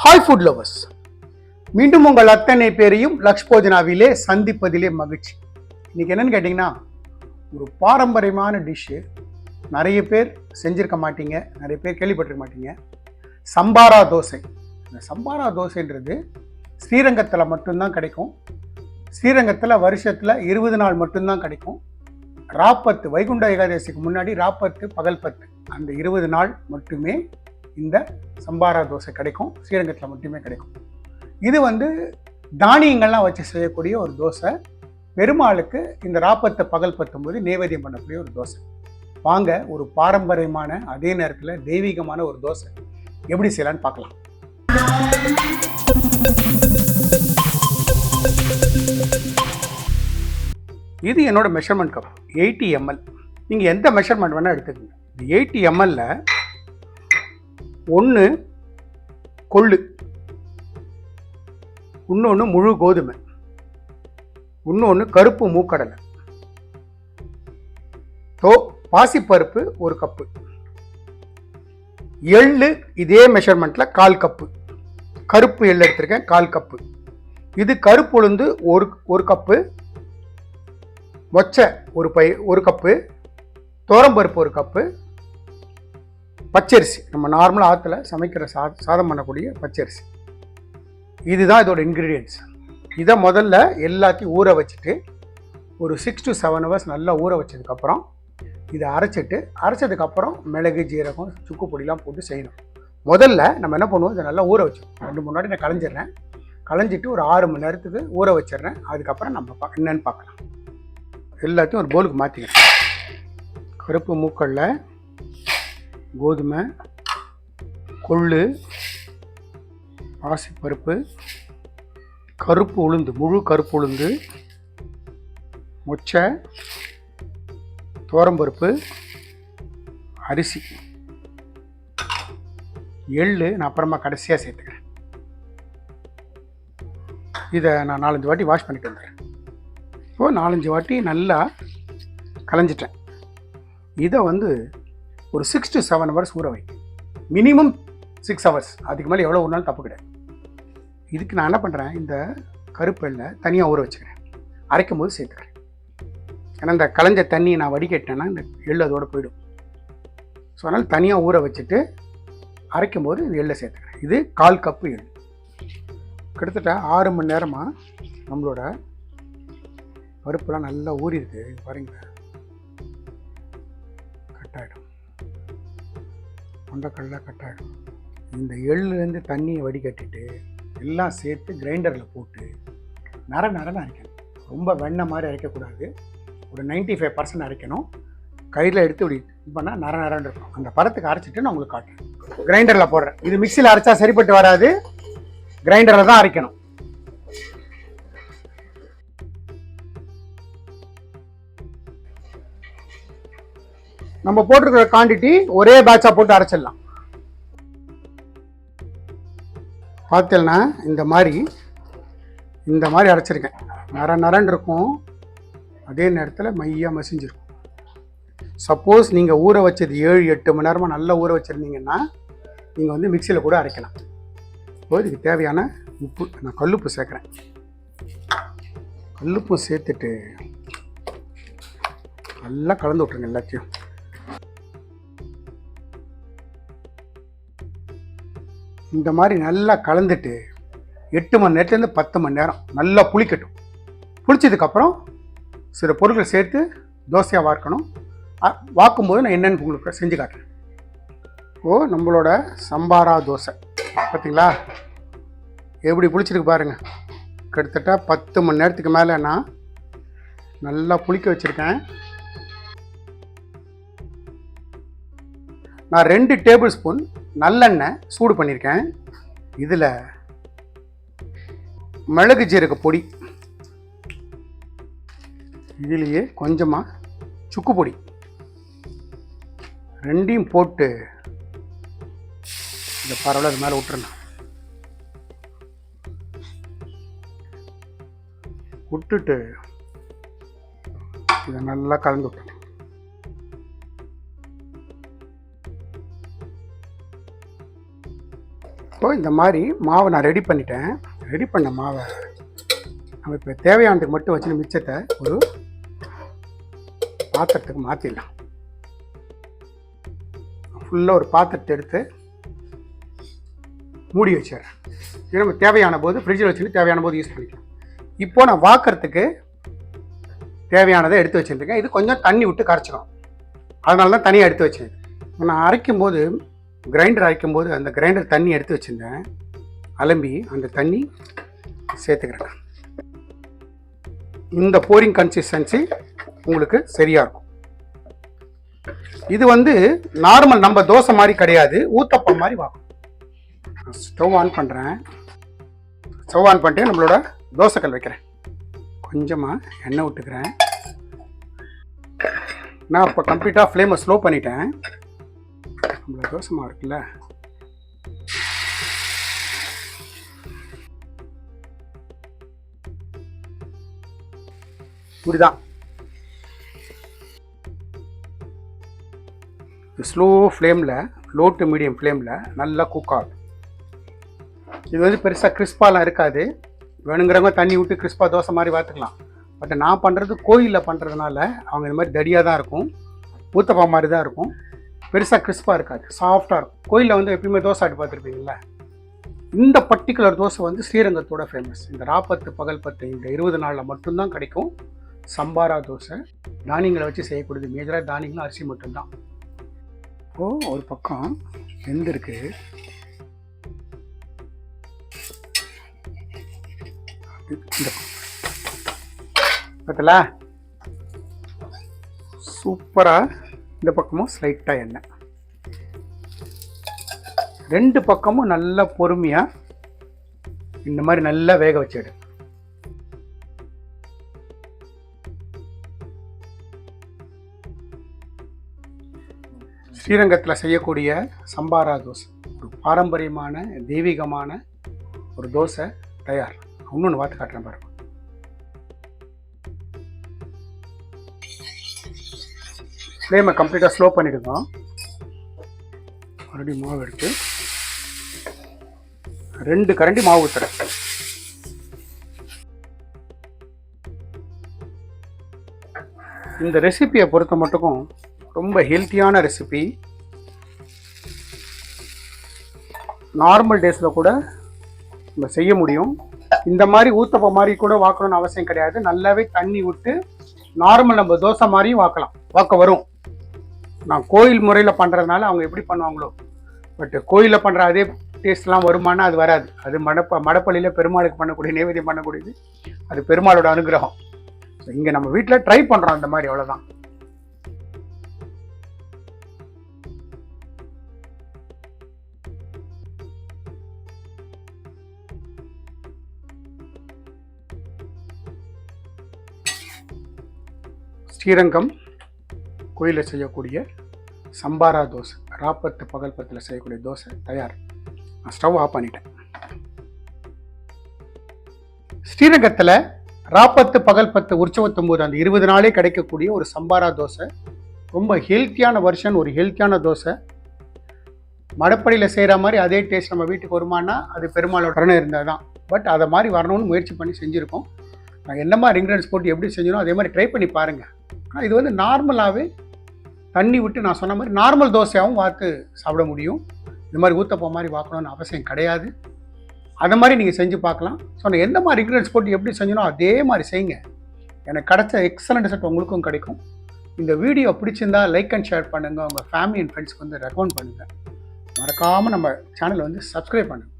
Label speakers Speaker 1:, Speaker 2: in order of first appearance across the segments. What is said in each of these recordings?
Speaker 1: Hi food lovers, மீண்டும் உங்கள் அத்தனை பேரையும் லக்ஷ் போஜனாவிலே சந்திப்பதிலே மகிழ்ச்சி. இன்னைக்கு என்னன்னு கேட்டிங்கன்னா, ஒரு பாரம்பரியமான டிஷ்ஷு. நிறைய பேர் செஞ்சிருக்க மாட்டீங்க, நிறைய பேர் கேள்விப்பட்டிருக்க மாட்டீங்க. சம்பாரா தோசை. இந்த சம்பாரா தோசைன்றது ஸ்ரீரங்கத்தில் மட்டும்தான் கிடைக்கும். ஸ்ரீரங்கத்தில் வருஷத்தில் 20 நாள் மட்டும்தான் கிடைக்கும். ராப்பத்து, வைகுண்ட ஏகாதசிக்கு முன்னாடி ராப்பத்து பகல் 10, அந்த 20 நாள் மட்டுமே இந்த சம்பாரா தோசை கிடைக்கும். ஸ்ரீரங்கத்தில் மட்டுமே கிடைக்கும். இது தானியங்கள்லாம் வச்சு செய்யக்கூடிய ஒரு தோசை. பெருமாளுக்கு இந்த ராப்பத்து பகல் 19 நைவேத்தியம் பண்ணக்கூடிய ஒரு தோசை. வாங்க, ஒரு பாரம்பரியமான அதே நேரத்தில் தெய்வீகமான ஒரு தோசை எப்படி செய்யலான்னு பார்க்கலாம். இது என்னோட மெஷர்மெண்ட் கப் 80 ml. நீங்கள் எந்த மெஷர்மெண்ட் வேணால் எடுத்துக்கோங்க. 80 ml ஒன்று கொள்ளு, இன்னொன்று முழு கோதுமை, இன்னொன்று கருப்பு மூக்கடலை, பாசிப்பருப்பு 1 கப்பு, எள்ளு இதே மெஷர்மெண்ட்டில் 1/4 கப்பு, கருப்பு எள்ளு எடுத்திருக்கேன் 1/4 கப்பு. இது கருப்பு உளுந்து 1 கப்பு, மொச்சை 1 கப்பு, துவரம்பருப்பு 1 கப்பு, பச்சரிசி நம்ம நார்மலாக ஆற்றுல சமைக்கிற சாதம் பண்ணக்கூடிய பச்சரிசி. இதுதான் இதோட இன்க்ரீடியன்ட்ஸ். இதை முதல்ல எல்லாத்தையும் ஊற வச்சுட்டு ஒரு 6 to 7 hours நல்லா ஊற வச்சதுக்கப்புறம் இதை அரைச்சதுக்கப்புறம் மிளகு, ஜீரகம், சுக்கு பொடிலாம் போட்டு செய்யணும். முதல்ல நம்ம என்ன பண்ணுவோம், இதை நல்லா ஊற வச்சோம். 2 மணி நேரம் நான் களைஞ்சிடுறேன். களைஞ்சிட்டு ஒரு 6 மணி நேரத்துக்கு ஊற வச்சிடுறேன். அதுக்கப்புறம் நம்ம என்னன்னு பார்க்கலாம். எல்லாத்தையும் ஒரு போலுக்கு மாற்றிக்கிறேன். கருப்பு மூக்கல்ல, கோதுமை, கொள்ளு, பாசிப்பருப்பு, கருப்பு உளுந்து, முழு கருப்பு உளுந்து, மொச்சை, துவரம்பருப்பு, அரிசி, எள்ளு நான் அப்புறமா கடைசியாக சேர்த்துக்கிறேன். இதை நான் 4-5 வாட்டி வாஷ் பண்ணிட்டு வந்துடுறேன். இப்போது 4-5 வாட்டி நல்லா களைஞ்சிட்டேன். இதை ஒரு 6 to 7 hours ஊற வை. Minimum 6 hours. அதுக்கு மேலே எவ்வளோ ஊறினாலும் தப்பு கிடையாது. இதுக்கு நான் என்ன பண்ணுறேன், இந்த கருப்பு எண்ணெய் தனியாக ஊற வச்சுக்கிறேன். அரைக்கும் போது சேர்த்துக்கிறேன். ஏன்னா இந்த களைஞ்ச தண்ணியை நான் வடிகட்டினேன்னா இந்த எள்ளு அதோடு போயிடும். ஸோ அதனால் தனியாக ஊற வச்சுட்டு அரைக்கும் போது இந்த எள்ளை சேர்த்துக்கிறேன். இது 1/4 கப்பு எள்ளு. கிட்டத்தட்ட 6 மணி நேரமாக நம்மளோட பருப்புலாம் நல்லா ஊறிருக்கு. பாருங்கள், கட்டாயிடும், கொண்டக்கடலை கட்டாயிடும். இந்த எள்ளுலேருந்து தண்ணியை வடிகட்டிட்டு எல்லாம் சேர்த்து கிரைண்டரில் போட்டு நரன்னு அரைக்கணும். ரொம்ப வெண்ணெய் மாதிரி அரைக்கக்கூடாது. ஒரு 95% அரைக்கணும். கையில் எடுத்து இப்படி இது பண்ணால் நரன்னு இருக்கும். அந்த பதத்துக்கு அரைச்சிட்டு நான் உங்களுக்கு காட்டுறேன். கிரைண்டரில் போடுறேன். இது மிக்சியில் அரைச்சா சரிப்பட்டு வராது, கிரைண்டரில் தான் அரைக்கணும். நம்ம போட்டிருக்கிற குவான்டிட்டி ஒரே பேட்சாக போட்டு அரைச்சிடலாம். பார்த்தீங்கன்னா இந்த மாதிரி அரைச்சிருக்கேன். நரன்னு இருக்கும், அதே நேரத்தில் மையாக மசிஞ்சிருக்கும். சப்போஸ் நீங்கள் ஊற வச்சது 7-8 மணி நேரமாக நல்லா ஊற வச்சுருந்தீங்கன்னா நீங்கள் மிக்சியில் கூட அரைக்கலாம். இப்போ இதுக்கு தேவையான உப்பு, நான் கல்லுப்பு சேர்க்குறேன். கல்லுப்பு சேர்த்துட்டு நல்லா கலந்து விட்ருங்க எல்லாத்தையும். இந்த மாதிரி நல்லா கலந்துட்டு 8 மணி நேரத்துலேருந்து 10 மணி நேரம் நல்லா புளிக்கட்டும். புளிச்சதுக்கப்புறம் சில பொருட்கள் சேர்த்து தோசையாக வார்க்கணும். வாக்கும்போது நான் என்னென்னு உங்களுக்கு செஞ்சு காட்டுறேன். நம்மளோட சம்பாரா தோசை பார்த்தீங்களா எப்படி புளிச்சிருக்கு பாருங்கள். கிட்டத்தட்ட 10 மணி நேரத்துக்கு மேலே நான் நல்லா புளிக்க வச்சுருக்கேன். நான் 2 டேபிள் ஸ்பூன் நல்லெண்ணெய் சூடு பண்ணியிருக்கேன். இதில் மிளகு ஜீரக பொடி, இதிலேயே கொஞ்சமாக சுக்கு பொடி, 2ஐயும் போட்டு இந்த பரவலை அது மேலே விட்டுறலாம். விட்டுட்டு இதை நல்லா கலந்து விட்டுறேன். இப்போது இந்த மாதிரி மாவை நான் ரெடி பண்ணிட்டேன். ரெடி பண்ண மாவை நம்ம இப்போ தேவையானதுக்கு மட்டும் வச்சு மிச்சத்தை ஒரு பாத்திரத்துக்கு மாற்றிடலாம். ஃபுல்லாக ஒரு பாத்திரத்தை எடுத்து மூடி வச்சிடுறேன். இது நம்ம தேவையான போது ஃப்ரிட்ஜில் வச்சுட்டு தேவையான போது யூஸ் பண்ணிக்கலாம். இப்போது நான் வாக்கிறதுக்கு தேவையானதை எடுத்து வச்சுருக்கேன். இது கொஞ்சம் தண்ணி விட்டு கரைச்சிக்கணும். அதனால தான் தனியாக எடுத்து வச்சேன். நான் அரைக்கும்போது கிரைண்டர் அரைக்கும்போது அந்த கிரைண்டர் தண்ணி எடுத்து வச்சுருந்தேன். அலம்பி அந்த தண்ணி சேர்த்துக்கிறேன். இந்த போரிங் கன்சிஸ்டன்சி உங்களுக்கு சரியாக இருக்கும். இது வந்து நார்மல் நம்ம தோசை மாதிரி கிடையாது, ஊத்தப்பம் மாதிரி வாக்கும். ஸ்டவ் ஆன் பண்ணுறேன். ஸ்டவ் ஆன் பண்ணிட்டு நம்மளோட தோசைக்கல் வைக்கிறேன். கொஞ்சமாக எண்ணெய் விட்டுக்கிறேன். நான் இப்போ கம்ப்ளீட்டாக ஃப்ளேமை ஸ்லோ பண்ணிட்டேன். நம்மளோட தோசை மாவு இருக்குல்ல, இப்படிதான் ஸ்லோ ஃப்ளேமில், லோ டு மீடியம் ஃப்ளேமில் நல்லா குக் ஆகும். இது வந்து பெருசாக கிறிஸ்பாலாம் இருக்காது. வேணுங்கிறவங்க தண்ணி விட்டு கிறிஸ்பாக தோசை மாதிரி பார்த்துக்கலாம். பட் நான் பண்ணுறது கோயிலில் பண்ணுறதுனால அவங்க இந்த மாதிரி தடியாக தான் இருக்கும், ஊத்தப்பா மாதிரி தான் இருக்கும். பெருசாக கிறிஸ்பாக இருக்காது, சாஃப்டாக இருக்கும். கோயிலில் வந்து எப்பயுமே தோசை ஆட்டு பார்த்துருப்பீங்களா. இந்த பர்டிகுலர் தோசை வந்து ஸ்ரீரங்கத்தோட ஃபேமஸ். இந்த ராப்பத்து பகல் பத்து இந்த 20 நாளில் மட்டும்தான் கிடைக்கும். சம்பாரா தோசை தானியங்களை வச்சு செய்யக்கூடியது. மேஜராக தானியங்களும் அரிசி மட்டும்தான். இப்போது ஒரு பக்கம் வெந்திருக்கு. இந்த பார்த்தல சூப்பராக. இந்த பக்கமும் ஸ்லைட்டாக எண்ணெய். ரெண்டு பக்கமும் நல்லா பொறுமையாக இந்த மாதிரி நல்லா வேக வச்சிடு. ஸ்ரீரங்கத்தில் செய்யக்கூடிய சம்பாரா தோசை ஒரு பாரம்பரியமான தெய்வீகமான ஒரு தோசை தயார். இன்னொன்று பார்த்து காட்டுறேன் பாருங்க. ஃப்ளேமை கம்ப்ளீட்டாக ஸ்லோ பண்ணிவிடுங்க. மறுபடியும் மாவு எடுத்து 2 கரண்டி மாவு ஊற்றுறேன். இந்த ரெசிபியை பொறுத்த மட்டுக்கும் ரொம்ப ஹெல்த்தியான ரெசிபி. நார்மல் டேஸில் கூட நம்ம செய்ய முடியும். இந்த மாதிரி ஊத்தப்பம் மாதிரி கூட வாக்கணும்னு அவசியம் கிடையாது. நல்லாவே தண்ணி விட்டு நார்மல் நம்ம தோசை மாதிரியும் வாக்க வரும். நான் கோயில் முறையில் பண்ணுறதுனால அவங்க எப்படி பண்ணுவாங்களோ, பட் கோயிலில் பண்ணுற அதே டேஸ்ட்லாம் வருமானா அது வராது. அது மடப்பள்ளியில் பெருமாளுக்கு பண்ணக்கூடிய நைவேத்தியம் பண்ணக்கூடியது. அது பெருமாளோட அனுகிரகம். இங்கே நம்ம வீட்டில் ட்ரை பண்ணுறோம் அந்த மாதிரி, அவ்வளோதான். ஸ்ரீரங்கம் கோயிலில் செய்யக்கூடிய சம்பாரா தோசை, ராப்பத்து பகல் பத்தில் செய்யக்கூடிய தோசை தயார். நான் ஸ்டவ் ஆஃப் பண்ணிட்டேன். ஸ்ரீரங்கத்தில் ராப்பத்து பகல் பத்து உற்சவத்தும் போது அந்த 20 நாளே கிடைக்கக்கூடிய ஒரு சம்பாரா தோசை ரொம்ப ஹெல்த்தியான வெர்ஷன். ஒரு ஹெல்த்தியான தோசை. மடப்படியில் செய்கிற மாதிரி அதே டேஸ்ட் நம்ம வீட்டுக்கு வருமானா அது பெருமாளோட கருணை இருந்தால் தான். பட் அதை மாதிரி வரணும்னு முயற்சி பண்ணி செஞ்சுருக்கோம். நான் என்ன மாதிரி இன்க்ரீடியன்ஸ் போட்டு எப்படி செஞ்சனோ அதே மாதிரி ட்ரை பண்ணி பாருங்கள். ஆனால் இது வந்து நார்மலாகவே தண்ணி விட்டு நான் சொன்ன மாதிரி நார்மல் தோசையாகவும் வாத்து சாப்பிட முடியும். இந்த மாதிரி ஊத்தப்பம் மாதிரி வாக்கணும்னு அவசியம் கிடையாது. அதை மாதிரி நீங்கள் செஞ்சு பார்க்கலாம். ஸோ நான் எந்த மாதிரி இன்க்ரீடியன்ஸ் போட்டு எப்படி செஞ்சனோ அதே மாதிரி செய்யுங்க. எனக்கு கிடைச்ச எக்ஸலண்ட் ரிசல்ட் உங்களுக்கும் கிடைக்கும். இந்த வீடியோ பிடிச்சிருந்தா லைக் அண்ட் ஷேர் பண்ணுங்கள். உங்கள் ஃபேமிலி அண்ட் ஃப்ரெண்ட்ஸ்க்கு வந்து ரெக்கமெண்ட் பண்ணுங்கள். மறக்காமல் நம்ம சேனலை வந்து சப்ஸ்கிரைப் பண்ணுங்கள்.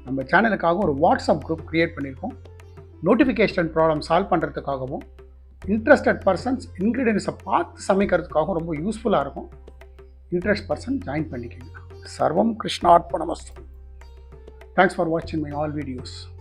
Speaker 1: நம்ம சேனலுக்காக ஒரு வாட்ஸ்அப் குரூப் க்ரியேட் பண்ணியிருக்கோம். நோட்டிஃபிகேஷன் ப்ராப்ளம் சால்வ் பண்ணுறதுக்காகவும் இன்ட்ரெஸ்டட் பர்சன்ஸ் இன்க்ரீடியன்ஸை பார்த்து சமைக்கிறதுக்காகவும் ரொம்ப யூஸ்ஃபுல்லாக இருக்கும். இன்ட்ரெஸ்ட் பர்சன் ஜாயின் பண்ணிக்கோங்க. சர்வம் கிருஷ்ணார்ப்பணமஸ்து. Thanks for watching my all videos.